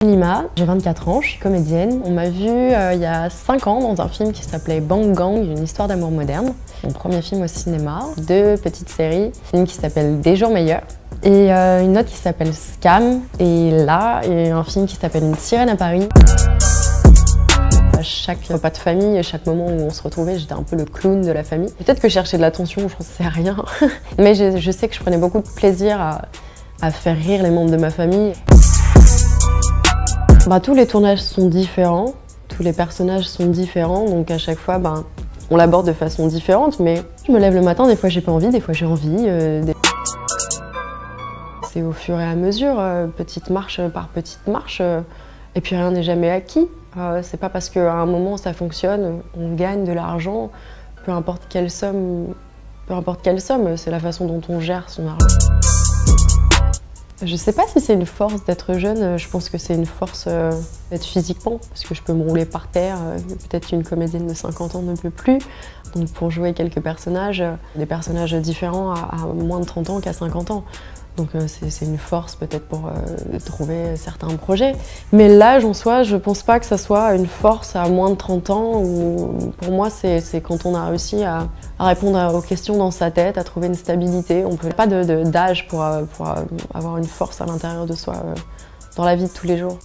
Nima, j'ai 24 ans, je suis comédienne. On m'a vue il y a 5 ans dans un film qui s'appelait Bang Gang, une histoire d'amour moderne. Mon premier film au cinéma, 2 petites séries, une qui s'appelle Des jours meilleurs et une autre qui s'appelle Scam. Et là, il y a un film qui s'appelle Une sirène à Paris. À chaque repas de famille, à chaque moment où on se retrouvait, j'étais un peu le clown de la famille. Peut-être que je cherchais de l'attention, je n'en sais rien. Mais je sais que je prenais beaucoup de plaisir à faire rire les membres de ma famille. Tous les tournages sont différents, tous les personnages sont différents, donc à chaque fois, on l'aborde de façon différente, mais je me lève le matin, des fois j'ai pas envie, des fois j'ai envie. C'est au fur et à mesure, petite marche par petite marche, et puis rien n'est jamais acquis. C'est pas parce qu'à un moment ça fonctionne, on gagne de l'argent, peu importe quelle somme, c'est la façon dont on gère son argent. Je sais pas si c'est une force d'être jeune, je pense que c'est une force d'être physiquement, parce que je peux me rouler par terre, peut-être qu'une comédienne de 50 ans ne peut plus. Donc pour jouer quelques personnages, des personnages différents à moins de 30 ans qu'à 50 ans. Donc c'est une force peut-être pour trouver certains projets. Mais l'âge en soi, je pense pas que ça soit une force à moins de 30 ans. Pour moi, c'est quand on a réussi à répondre aux questions dans sa tête, à trouver une stabilité. On peut pas d'âge pour avoir une force à l'intérieur de soi dans la vie de tous les jours.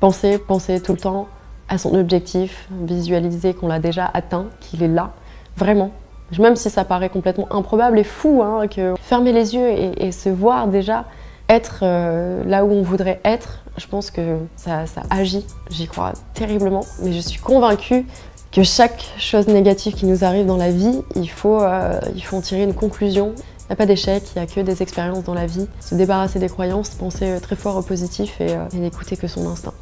Penser tout le temps à son objectif, visualiser qu'on l'a déjà atteint, qu'il est là, vraiment. Même si ça paraît complètement improbable et fou, que fermer les yeux et se voir déjà être là où on voudrait être, je pense que ça agit, j'y crois terriblement. Mais je suis convaincue que chaque chose négative qui nous arrive dans la vie, il faut en tirer une conclusion. Il n'y a pas d'échec, il n'y a que des expériences dans la vie. Se débarrasser des croyances, penser très fort au positif et n'écouter que son instinct.